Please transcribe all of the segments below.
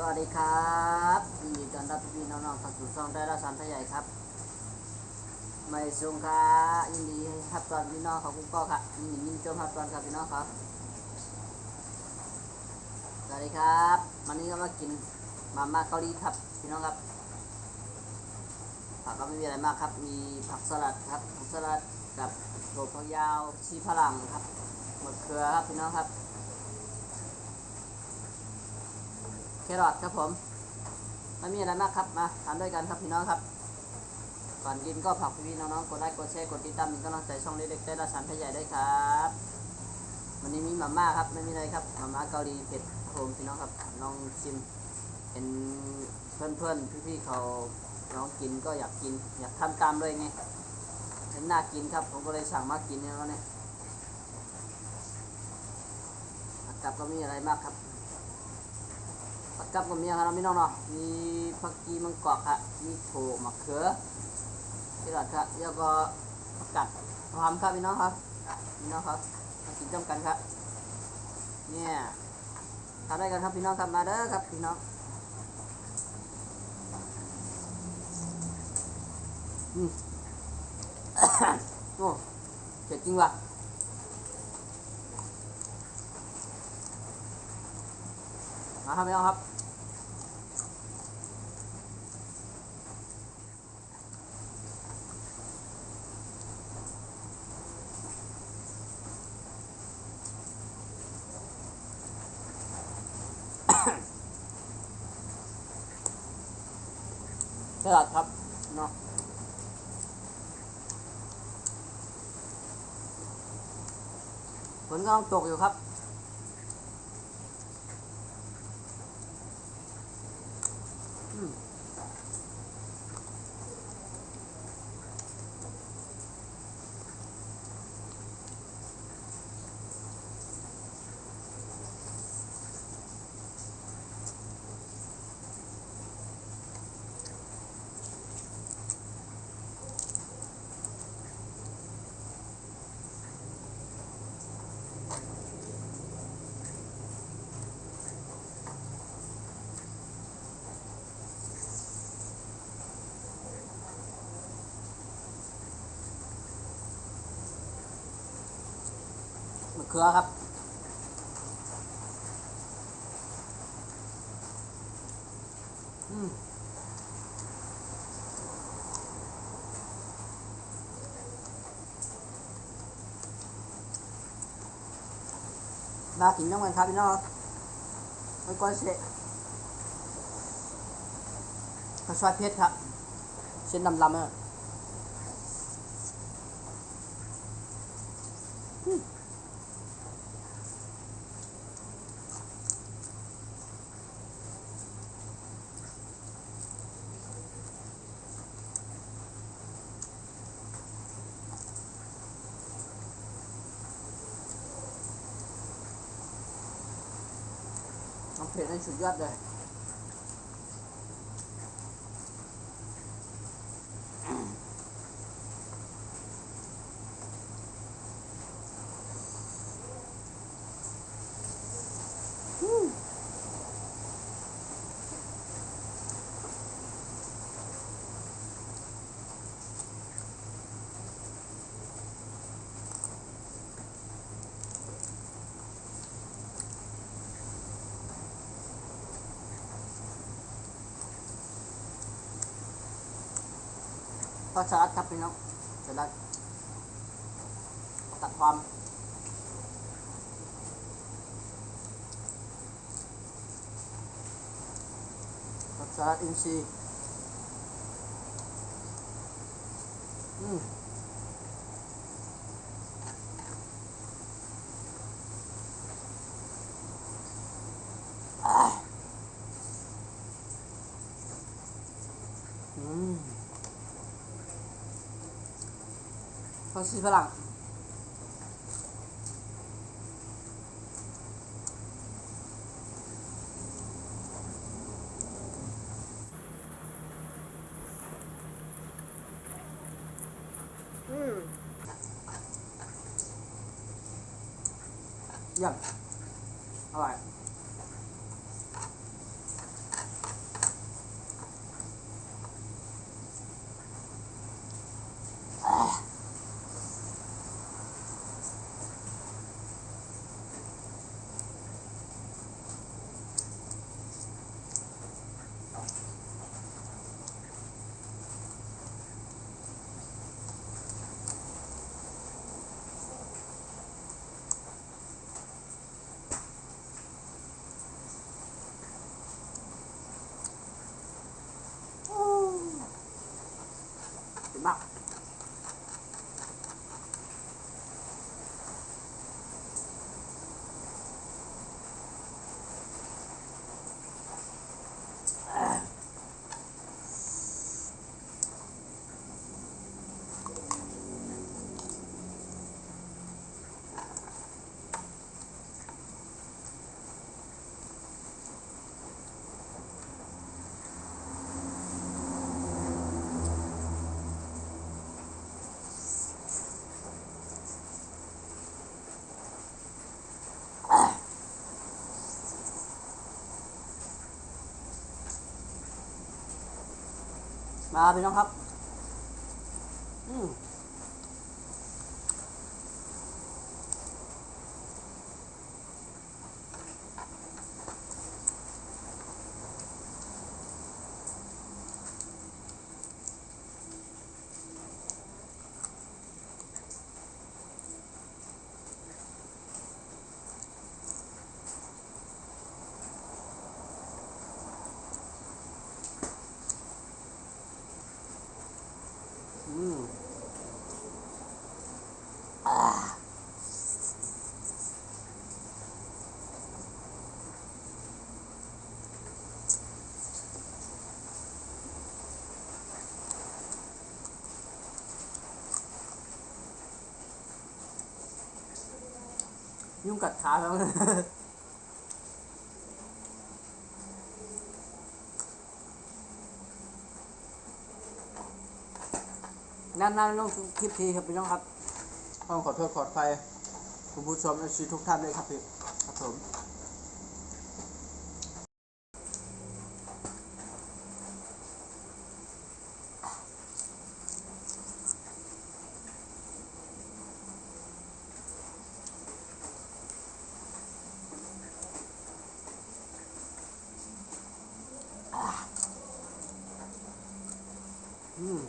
วัสดีครับยินดีต้อนรับพี่ๆน้องๆเข้าสู่ช่องได้ละสันทใหญ่ครับไม่สูงค่ะยินดีครับตอนพี่น้องเขากุ้งก็ค่ะยินชมครับตอนครับพี่น้องครับสวัสดีครับวันนี้ก็มากินมาม่าเกาหลีครับพี่น้องครับผักก็ไม่มีอะไรมากครับมีผักสลัดครับผักสลัดกับถั่วฝักยาวชีฝรั่งครับมะเขือครับพี่น้องครับแครอทครับผมไม่มีอะไรมากครับมาทานด้วยกันครับพี่น้องครับก่อนกินก็ฝากพี่ๆน้องๆกดไลค์กดแชร์กดติดตามเป็นกำลังใจช่องเล็กๆได้ละสันทใหญ่ด้วยครับวันนี้มีมาม่าครับไม่มีอะไรครับมาม่าเกาหลีเผ็ดครับผมพี่น้องครับลองชิมเห็นเพื่อนๆพี่ๆเขาลองกินก็อยากกินอยากทำตามเลยไงเห็นน่ากินครับผมก็เลยสั่งมากินเนี่ยผักกับก็มีอะไรมากครับผักกับก็มีครับพี่น้องเนาะมีผักกีมังกรครับมีโถมะเขือที่หลัดครับแล้วก็ผักกัดหอมครับพี่น้องครับพี่น้องครับมากินจ้ำกันครับเนี่ยทานได้กันครับพี่น้องครับมาเด้อครับพี่น้องโอ้เผ็ดจริงว่ะมาครับพี่น้องครับสลัดครับเนาะฝนกำลังตกอยู่ครับมะเขือครับมากินน้ำกันครับพี่น้องไม่ก้อนเสะข้าวซอยเพชรครับเส้นดำๆอ่ะน้ำเผ็ดนี่สุดยอดเลยก็สลัดครับพี่น้องสลัดตัดความสลัดอินทรีย์ข้าวซีฝรั่งเยี่ยมอร่อย ดีมากมาพี่น้องครับอืมอืมยุ่งกัดขาแล้ว นานๆลงคลิปทีครับพี่น้องครับต้องขอโทษขออภัยคุณผู้ชมและทุกท่านด้วยครับพี่ครับผมอืม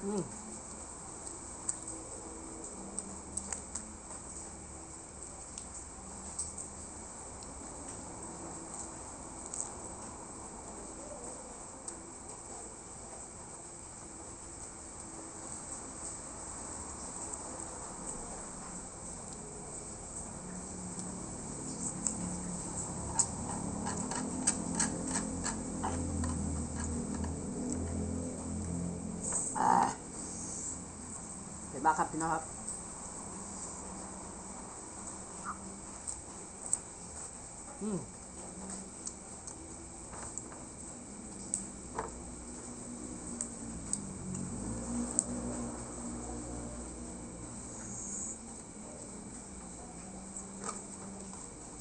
อืมเห็นมากครับพี่น้องครับอืม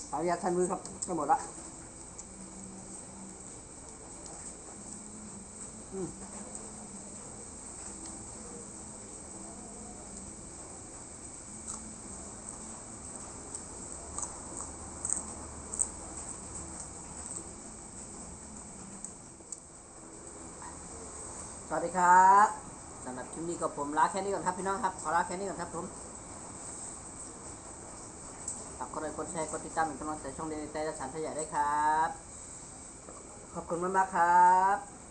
ขออนุญาตท่านมือครับก็หมดละอืมสวัสดีครับสำหรับคลิปนี้ก็ผมลาแค่นี้ก่อนครับพี่น้องครับขอลาแค่นี้ก่อนครับผมฝากกดไลค์กดแชร์กดติดตามเป็นกำลังใจช่องเดลิเต้และสันพยาได้ครับขอบคุณมากๆครับ